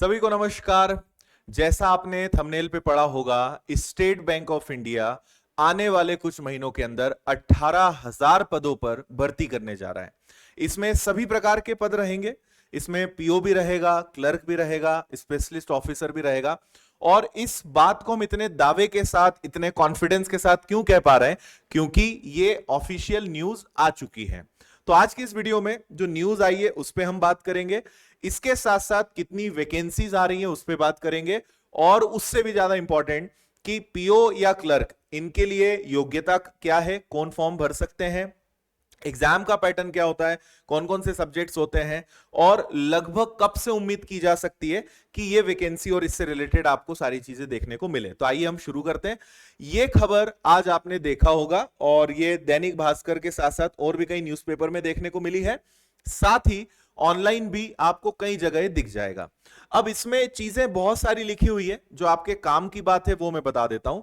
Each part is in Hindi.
सभी को नमस्कार। जैसा आपने थंबनेल पे पढ़ा होगा, स्टेट बैंक ऑफ इंडिया आने वाले कुछ महीनों के अंदर 18,000 पदों पर भर्ती करने जा रहा है। इसमें सभी प्रकार के पद रहेंगे। इसमें पीओ भी रहेगा, क्लर्क भी रहेगा, स्पेशलिस्ट ऑफिसर भी रहेगा। और इस बात को हम इतने दावे के साथ, इतने कॉन्फिडेंस के साथ क्यों कह पा रहे हैं? क्योंकि ये ऑफिशियल न्यूज आ चुकी है। तो आज की इस वीडियो में जो न्यूज आई है उस पर हम बात करेंगे। इसके साथ साथ कितनी वैकेंसीज आ रही हैं उस पर बात करेंगे। और उससे भी ज्यादा इंपॉर्टेंट कि पीओ या क्लर्क, इनके लिए योग्यता क्या है, कौन फॉर्म भर सकते हैं, एग्जाम का पैटर्न क्या होता है, कौन कौन से सब्जेक्ट्स होते हैं, और लगभग कब से उम्मीद की जा सकती है कि ये वैकेंसी और इससे रिलेटेड आपको सारी चीजें देखने को मिले। तो आइए हम शुरू करते हैं। ये खबर आज आपने देखा होगा और ये दैनिक भास्कर के साथ साथ और भी कई न्यूज़पेपर में देखने को मिली है, साथ ही ऑनलाइन भी आपको कई जगह दिख जाएगा। अब इसमें चीजें बहुत सारी लिखी हुई है, जो आपके काम की बात है वो मैं बता देता हूं।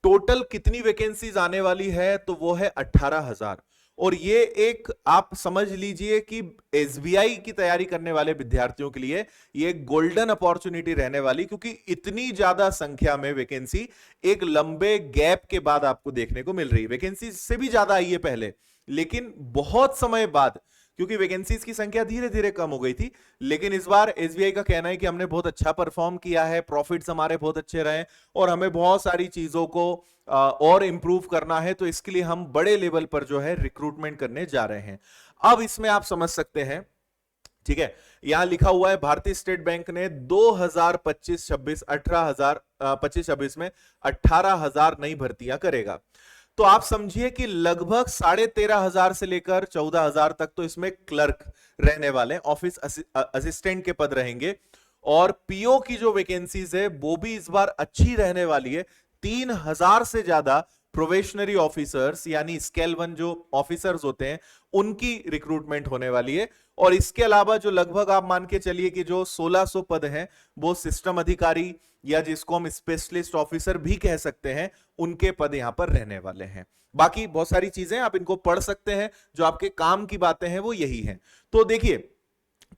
टोटल कितनी वैकेंसीज आने वाली है, तो वो है 18,000। और ये एक आप समझ लीजिए कि एसबीआई की तैयारी करने वाले विद्यार्थियों के लिए ये गोल्डन अपॉर्चुनिटी रहने वाली, क्योंकि इतनी ज्यादा संख्या में वैकेंसी एक लंबे गैप के बाद आपको देखने को मिल रही है। वैकेंसी से भी ज्यादा आई है पहले, लेकिन बहुत समय बाद, क्योंकि वैकेंसीज की संख्या धीरे धीरे कम हो गई थी। लेकिन इस बार एसबीआई का कहना है कि हमने बहुत अच्छा परफॉर्म किया है, प्रॉफिट्स हमारे बहुत अच्छे रहे और हमें बहुत सारी चीजों को और इंप्रूव करना है, तो इसके लिए हम बड़े लेवल पर जो है रिक्रूटमेंट करने जा रहे हैं। अब इसमें आप समझ सकते हैं, ठीक है, यहां लिखा हुआ है भारतीय स्टेट बैंक ने 2025-26 18,000 25-26 में 18,000 नई भर्तियां करेगा। तो आप समझिए कि लगभग 13,500 से लेकर 14,000 तक तो इसमें क्लर्क रहने वाले, ऑफिस असिस्टेंट के पद रहेंगे। और पीओ की जो वैकेंसीज है वो भी इस बार अच्छी रहने वाली है। 3,000 से ज्यादा प्रोबेशनरी ऑफिसर्स यानी स्केल 1 जो ऑफिसर्स होते हैं उनकी रिक्रूटमेंट होने वाली है। और इसके अलावा जो लगभग आप मान के चलिए कि जो 1,600 पद हैं वो सिस्टम अधिकारी या जिसको हम स्पेशलिस्ट ऑफिसर भी कह सकते हैं, उनके पद यहां पर रहने वाले हैं। बाकी बहुत सारी चीजें आप इनको पढ़ सकते हैं, जो आपके काम की बातें हैं वो यही हैं। तो देखिए,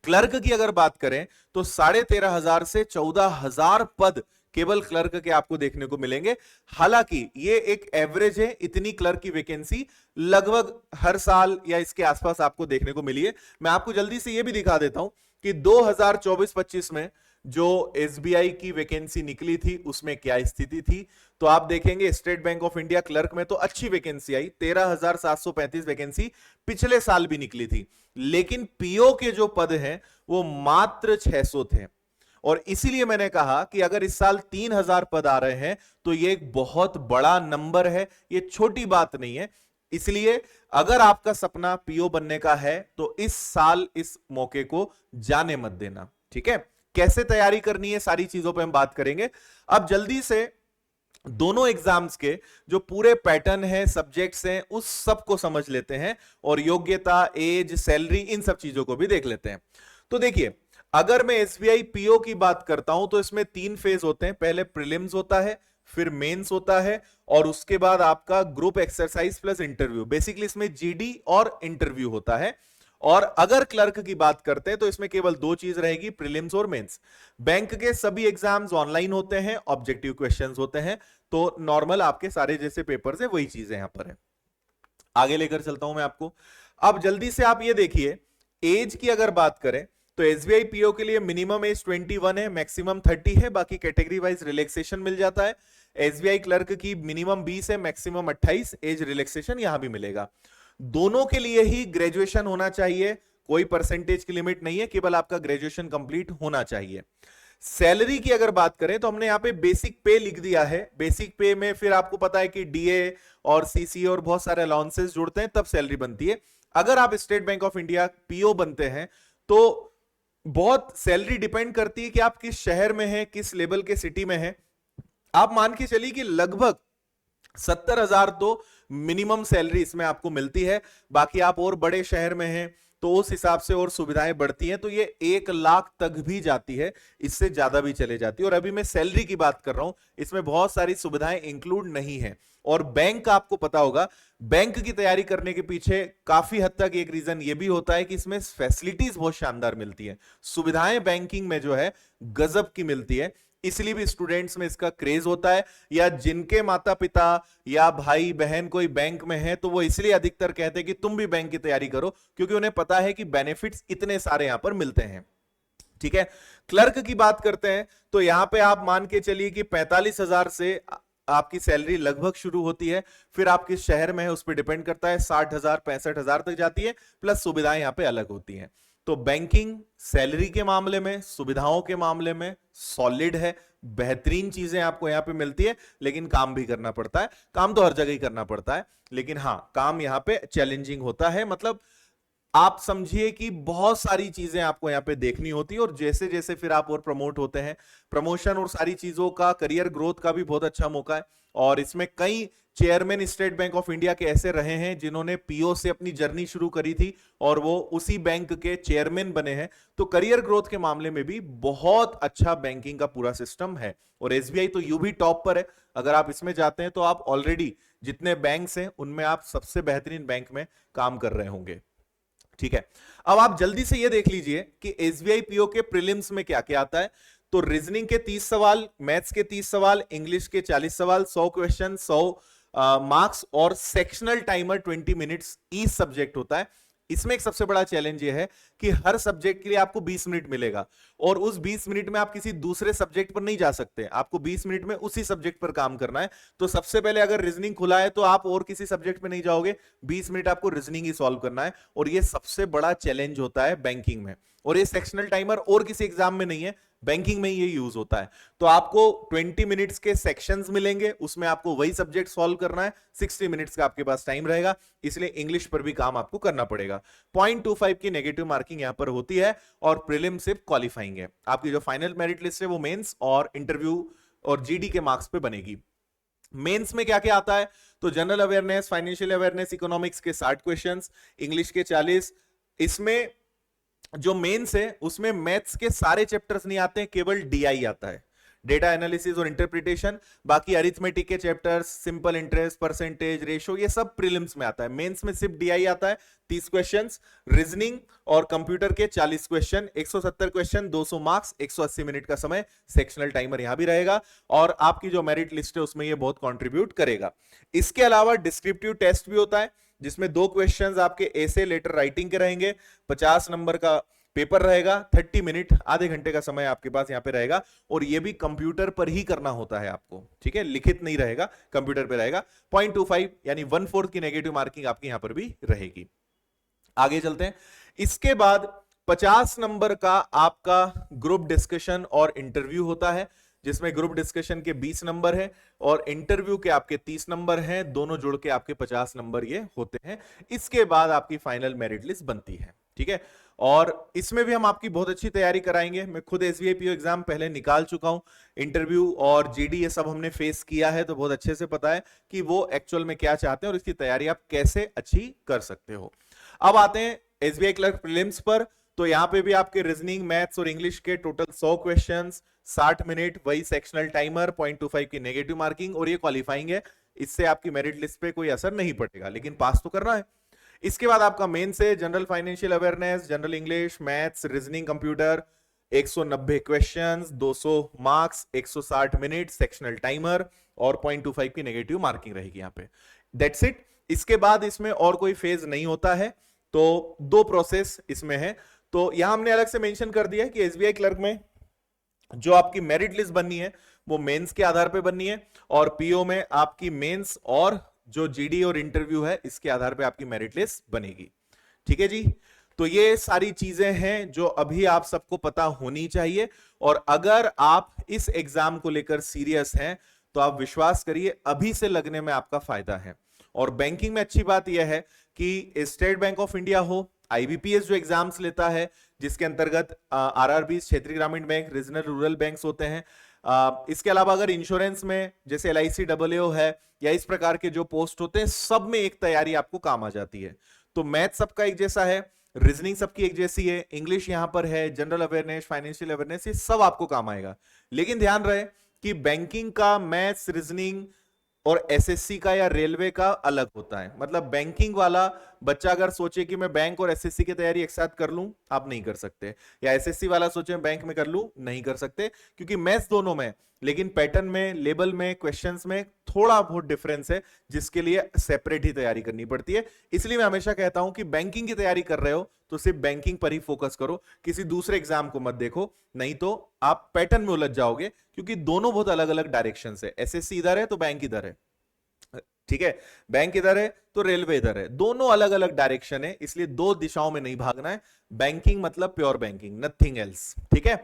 क्लर्क की अगर बात करें तो 13,500 से 14,000 पद केवल क्लर्क के आपको देखने को मिलेंगे। हालांकि ये एक एवरेज है, इतनी क्लर्क की वैकेंसी लगभग हर साल या इसके आसपास आपको देखने को मिली है। मैं आपको जल्दी से ये भी दिखा देता हूं कि 2024-25 में जो एसबीआई की वैकेंसी निकली थी उसमें क्या स्थिति थी। तो आप देखेंगे state bank of India clerk में तो अच्छी वैकेंसी आई, 13,735 वैकेंसी पिछले साल भी निकली थी। लेकिन पीओ के जो पद हैं वो मात्र 600 थे। और इसीलिए मैंने कहा कि अगर इस साल 3,000 पद आ रहे हैं तो ये एक बहुत बड़ा नंबर है, ये छोटी बात नहीं है। इसलिए अगर आपका सपना पीओ बनने का है तो इस साल इस मौके को जाने मत देना, ठीक है। कैसे तैयारी करनी है, सारी चीजों पे हम बात करेंगे। अब जल्दी से दोनों एग्जाम्स के जो पूरे पैटर्न है, सब्जेक्ट्स हैं, उस सब को समझ लेते हैं और योग्यता, एज, सैलरी, इन सब चीजों को भी देख लेते हैं। तो देखिए, अगर मैं एसबीआई पीओ की बात करता हूं तो इसमें 3 फेज होते हैं। पहले प्रीलिम्स होता है, फिर मेंस होता है और उसके बाद आपका group exercise plus interview. Basically इसमें जीडी और इंटरव्यू होता है। और अगर क्लर्क की बात करते हैं तो इसमें केवल 2 चीज रहेगी, प्रीलिम्स और मेंस। बैंक के सभी एग्जाम्स ऑनलाइन होते हैं, ऑब्जेक्टिव क्वेश्चंस होते हैं। तो नॉर्मल आपके सारे जैसे पेपर्स है वही चीजें यहां पर है। आगे लेकर चलता हूं मैं आपको। अब जल्दी से आप ये देखिए, एज की अगर बात करें तो एसबीआई पीओ के लिए मिनिमम एज 21 है, मैक्सिमम 30 है, बाकी कैटेगरी वाइज रिलैक्सेशन मिल जाता है। एसबीआई क्लर्क की मिनिमम 20 है, मैक्सिमम 28, एज रिलैक्सेशन यहां भी मिलेगा। दोनों के लिए ही ग्रेजुएशन होना चाहिए, कोई परसेंटेज की लिमिट नहीं है, केवल आपका ग्रेजुएशन कंप्लीट होना चाहिए। सैलरी की अगर बात करें तो हमने यहां पे बेसिक पे लिख दिया है। बेसिक पे में फिर आपको पता है कि डीए और सीसी और बहुत सारे अलाउंसेस जुड़ते हैं, तब सैलरी बनती है। अगर आप state bank of India PO बनते हैं तो बहुत सैलरी डिपेंड करती है कि आप किस शहर में हैं, किस लेवल के सिटी में हैं। आप मान के चलिए कि लगभग 70,000 तो मिनिमम सैलरी इसमें आपको मिलती है। बाकी आप और बड़े शहर में हैं तो उस हिसाब से और सुविधाएं बढ़ती हैं, तो ये 1 लाख तक भी जाती है, इससे ज्यादा भी चले जाती है। और अभी मैं सैलरी की बात कर रहा हूं, इसमें बहुत सारी सुविधाएं इंक्लूड नहीं है। और बैंक का आपको पता होगा, बैंक की तैयारी करने के पीछे काफी हद तक एक रीजन ये भी होता है कि इसमें फैसिलिटीज बहुत शानदार मिलती है, सुविधाएं बैंकिंग में जो है गजब की मिलती है, इसलिए भी स्टूडेंट्स में इसका क्रेज होता है। या जिनके माता पिता या भाई बहन कोई बैंक में है, तो वो इसलिए अधिकतर कहते हैं कि तुम भी बैंक की तैयारी करो, क्योंकि उन्हें पता है कि बेनिफिट्स इतने सारे यहां पर मिलते हैं। ठीक है, क्लर्क की बात करते हैं, तो यहां पे आप मान के चलिए कि 45,000 से आपकी सैलरी लगभग शुरू होती है, फिर आप किस शहर में है उस पर डिपेंड करता है, 60,000 65,000 तक जाती है, प्लस सुविधाएं यहां पे अलग होती हैं। तो बैंकिंग सैलरी के मामले में, सुविधाओं के मामले में सॉलिड है, बेहतरीन चीजें आपको यहां पे मिलती है, लेकिन काम भी करना पड़ता है। काम तो हर जगह ही करना पड़ता है, लेकिन हां, काम यहां पे चैलेंजिंग होता है। मतलब आप समझिए कि बहुत सारी चीजें आपको यहां पे देखनी होती है, और जैसे जैसे फिर आप और प्रमोट होते हैं, प्रमोशन और सारी चीजों का, करियर ग्रोथ का भी बहुत अच्छा मौका है। और इसमें कई chairman state bank of India के ऐसे रहे हैं जिन्होंने पीओ से अपनी जर्नी शुरू करी थी और वो उसी बैंक के चेयरमैन बने हैं। तो करियर ग्रोथ के मामले में भी बहुत अच्छा बैंकिंग का पूरा सिस्टम है। और एसबीआई तो यूं भी टॉप पर है, अगर आप इसमें जाते हैं तो आप ऑलरेडी जितने बैंक्स हैं उनमें आप सबसे बेहतरीन बैंक में काम कर रहे होंगे। ठीक है, अब आप जल्दी से ये देख लीजिए कि एसबीआई पीओ के प्रीलिम्स में क्या क्या आता है। तो रीजनिंग के 30 सवाल, मैथ्स के 30 सवाल, इंग्लिश के 40 सवाल, 100 क्वेश्चन, 100 मार्क्स, और sectional timer 20 minutes each subject होता है। इसमें एक सबसे बड़ा चैलेंज ये है कि हर सब्जेक्ट के लिए आपको 20 मिनट मिलेगा, और उस 20 मिनट में आप किसी दूसरे सब्जेक्ट पर नहीं जा सकते, आपको 20 मिनट में उसी सब्जेक्ट पर काम करना है। तो सबसे पहले अगर रीजनिंग खुला है तो आप और किसी सब्जेक्ट पे नहीं जाओगे, 20 मिनट आपको रीजनिंग ही सॉल्व करना है, और ये सबसे बड़ा चैलेंज होता है बैंकिंग में। और ये सेक्शनल टाइमर और किसी एग्जाम में नहीं है, बैंकिंग में ये यूज होता है। तो आपको 20 मिनट्स के सेक्शंस मिलेंगे, उसमें आपको वही सब्जेक्ट सॉल्व करना है, 60 मिनट्स का आपके पास टाइम रहेगा, इसलिए इंग्लिश पर भी काम आपको करना पड़ेगा। 0.25 की नेगेटिव मार्किंग यहां पर होती है, और प्रीलिम सिर्फ क्वालिफाइंग है। आपकी जो फाइनल मेरिट लिस्ट है वो मेंस और इंटरव्यू और जीडी के मार्क्स पे बनेगी। मेंस में क्या क्या आता है, तो general awareness, financial awareness, economics के 60 क्वेश्चंस, इंग्लिश के 40। इसमें जो मेंस है उसमें मैथ्स के सारे चैप्टर्स नहीं आते हैं, केवल डीआई आता है, डेटा एनालिसिस और इंटरप्रिटेशन। बाकी अरिथमेटिक के chapters, simple interest, percentage, ratio, ये सब प्रीलिम्स में आता है। मेंस में सिर्फ डीआई आता है, 30 क्वेश्चंस, रीजनिंग और कंप्यूटर के 40 क्वेश्चन, 170 क्वेश्चन, 200 मार्क्स, 180 मिनट का समय, सेक्शनल टाइमर यहां भी रहेगा, और आपकी जो मेरिट लिस्ट है उसमें ये बहुत कंट्रीब्यूट करेगा। इसके अलावा डिस्क्रिप्टिव टेस्ट भी होता है, जिसमें 2 क्वेश्चंस आपके ऐसे लेटर राइटिंग के रहेंगे, 50 नंबर का पेपर रहेगा, 30 मिनट, आधे घंटे का समय आपके पास यहां पे रहेगा, और ये भी कंप्यूटर पर ही करना होता है आपको। ठीक है, लिखित नहीं रहेगा, कंप्यूटर पे रहेगा। 0.25 यानी 1/4 की नेगेटिव मार्किंग आपकी यहां पर भी रहेगी। आगे चलते हैं। इसके बाद 50 नंबर का आपका ग्रुप डिस्कशन और इंटरव्यू होता है, जिसमें ग्रुप डिस्कशन के 20 नंबर है और इंटरव्यू के आपके 30 नंबर हैं, दोनों जुड़ के आपके 50 नंबर ये होते हैं। इसके बाद आपकी फाइनल मेरिट लिस्ट बनती है। ठीक है, और इसमें भी हम आपकी बहुत अच्छी तैयारी कराएंगे। मैं खुद एसबीआई पीओ एग्जाम पहले निकाल चुका हूं, इंटरव्यू और जीडी ये सब हमने फेस किया है, तो बहुत अच्छे से पता है कि वो एक्चुअल में क्या चाहते हैं और इसकी तैयारी आप कैसे अच्छी कर सकते हो। अब आते हैं एसबीआई क्लर्क प्रीलिम्स पर। तो यहां पे भी आपके रीजनिंग, मैथ्स और इंग्लिश के टोटल 100 क्वेश्चंस, 60 मिनट, वही सेक्शनल टाइमर, 0.25 की नेगेटिव मार्किंग, और ये क्वालिफाइंग है, इससे आपकी मेरिट लिस्ट पे कोई असर नहीं पड़ेगा, लेकिन पास तो करना है। इसके बाद आपका मेन से general financial awareness, general English, maths, reasoning, computer, 190 questions, 200 marks, 160 minute, sectional timer, और 0.25 की नेगेटिव मार्किंग रहेगी यहां पे। That's it. इसके बाद इसमें और कोई फेज नहीं होता है, तो 2 प्रोसेस इसमें है। तो यहां हमने अलग से मेंशन कर दिया है कि एसबीआई क्लर्क में जो आपकी मेरिट लिस्ट बननी है वो मेंस के आधार पे बननी है, और पीओ में आपकी मेंस और जो जीडी और इंटरव्यू है इसके आधार पे आपकी मेरिट लिस्ट बनेगी। ठीक है जी, तो ये सारी चीजें हैं जो अभी आप सबको पता होनी चाहिए, और अगर आप इस एग्जाम को लेकर सीरियस हैं तो आप विश्वास करिए अभी से लगने में आपका फायदा है। और बैंकिंग में अच्छी बात यह है कि स्टेट बैंक ऑफ इंडिया हो, आईबीपीएस जो एग्जाम्स लेता है, जिसके अंतर्गत आरआरबी, क्षेत्रीय ग्रामीण बैंक, रीजनल रूरल बैंक्स होते हैं। इसके अलावा अगर इंश्योरेंस में जैसे एलआईसी डबलएओ है, या इस प्रकार के जो पोस्ट होते हैं, सब में एक तैयारी आपको काम आ जाती है। तो मैथ सबका एक जैसा है, रीजनिंग सबकी एक जैसी है, इंग्लिश यहां पर है, जनरल अवेयरनेस, फाइनेंशियल अवेयरनेस, ये सब आपको काम आएगा। लेकिन ध्यान रहे कि बैंकिंग का मैथ्स, रीजनिंग और एसएससी का या रेलवे का अलग होता है। मतलब बैंकिंग वाला बच्चा अगर सोचे कि मैं बैंक और एसएससी की तैयारी एक साथ कर लूं, आप नहीं कर सकते। या एसएससी वाला सोचे बैंक में कर लूं, नहीं कर सकते, क्योंकि मैथ्स दोनों में, लेकिन पैटर्न में, लेवल में, क्वेश्चंस में थोड़ा बहुत डिफरेंस है, जिसके लिए सेपरेट ही तैयारी करनी पड़ती है। इसलिए मैं हमेशा कहता हूं कि बैंकिंग की तैयारी कर रहे हो तो सिर्फ बैंकिंग पर ही फोकस करो, किसी दूसरे एग्जाम को मत देखो, नहीं तो आप पैटर्न में उलझ जाओगे, क्योंकि दोनों बहुत अलग अलग डायरेक्शन है। एसएससी इधर है तो बैंक इधर है, ठीक है, बैंक इधर है तो रेलवे इधर है, दोनों अलग अलग डायरेक्शन है, इसलिए दो दिशाओं में नहीं भागना है। बैंकिंग मतलब प्योर बैंकिंग, नथिंग एल्स, ठीक है।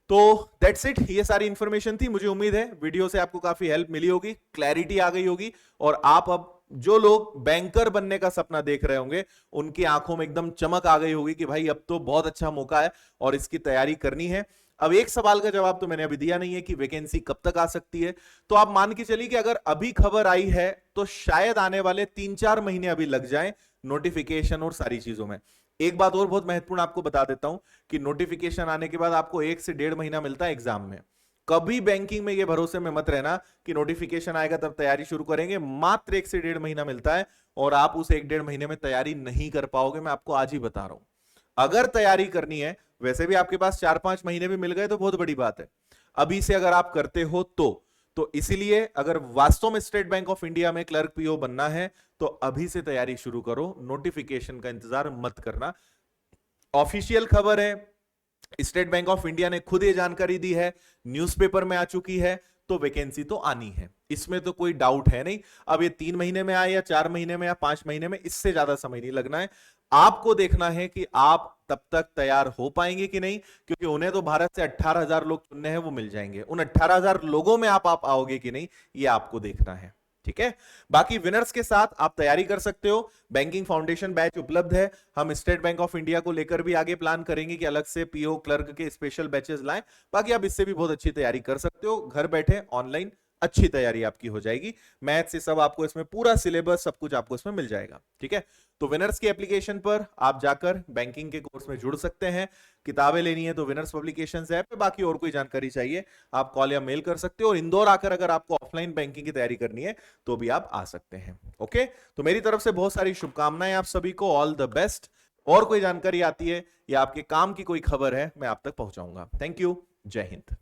तो दैट्स इट, ये सारी इंफॉर्मेशन थी। मुझे उम्मीद है वीडियो से आपको काफी हेल्प मिली होगी, क्लैरिटी आ गई होगी, और आप अब जो लोग बैंकर बनने का सपना देख रहे होंगे उनकी आंखों में एकदम चमक आ गई होगी कि भाई अब तो बहुत अच्छा मौका है और इसकी तैयारी करनी है। अब एक सवाल का जवाब तो मैंने अभी दिया नहीं है कि वैकेंसी कब तक आ सकती है, तो आप मान के चलिए कि अगर अभी खबर आई है तो शायद आने वाले 3-4 महीने अभी लग जाएं नोटिफिकेशन और सारी चीजों में। एक बात और बहुत महत्वपूर्ण आपको बता देता हूं कि नोटिफिकेशन आने के बाद आपको 1 से 1.5 महीना मिलता है एग्जाम में। कभी बैंकिंग में ये भरोसे में मत रहना कि नोटिफिकेशन आएगा तब तैयारी शुरू करेंगे, मात्र 1 से 1.5 महीना मिलता है, और आप उस 1-1.5 महीने में तैयारी नहीं कर पाओगे, मैं आपको आज ही बता रहा हूं। अगर तैयारी करनी है, वैसे भी आपके पास 4-5 महीने भी मिल गए तो बहुत बड़ी बात है, अभी से अगर आप करते हो तो इसीलिए अगर वास्तव में स्टेट बैंक ऑफ इंडिया में क्लर्क पीओ बनना है तो अभी से तैयारी शुरू करो, नोटिफिकेशन का इंतजार मत करना। ऑफिशियल खबर है, स्टेट बैंक ऑफ इंडिया ने खुद ये जानकारी दी है, न्यूज़पेपर में आ चुकी है, तो वैकेंसी तो आनी है, इसमें तो कोई डाउट है नहीं। अब ये 3 महीने में आए या 4 महीने में या 5 महीने में, इससे ज्यादा समय नहीं लगना है। आपको देखना है कि आप तब तक तैयार हो पाएंगे कि नहीं, क्योंकि उन्हें तो भारत से 18,000 लोग चुनने हैं, वो मिल जाएंगे। उन 18,000 लोगों में आप आओगे कि नहीं, ये आपको देखना है, ठीक है। बाकी विनर्स के साथ आप तैयारी कर सकते हो, बैंकिंग फाउंडेशन बैच उपलब्ध है। हम स्टेट बैंक ऑफ इंडिया को लेकर भी आगे प्लान करेंगे कि अलग से पीओ क्लर्क के स्पेशल बैचेस लाएं। बाकी आप इससे भी बहुत अच्छी तैयारी कर सकते हो, घर बैठे ऑनलाइन अच्छी तैयारी आपकी हो जाएगी। मैथ से सब आपको इसमें पूरा सिलेबस सब कुछ आपको इसमें मिल जाएगा, ठीक है। तो विनर्स की एप्लीकेशन पर आप जाकर बैंकिंग के कोर्स में जुड़ सकते हैं। किताबें लेनी है तो विनर्स पब्लिकेशंस ऐप पे, बाकी और कोई जानकारी चाहिए आप कॉल या मेल कर सकते हो। और इंदौर आकर अगर आपको ऑफलाइन बैंकिंग की तैयारी करनी है तो भी आप आ सकते हैं, ओके। तो मेरी तरफ से बहुत सारी शुभकामनाएं आप सभी को, ऑल द बेस्ट। और कोई जानकारी आती है या आपके काम की कोई खबर है, मैं आप तक पहुंचाऊंगा। थैंक यू, जय हिंद।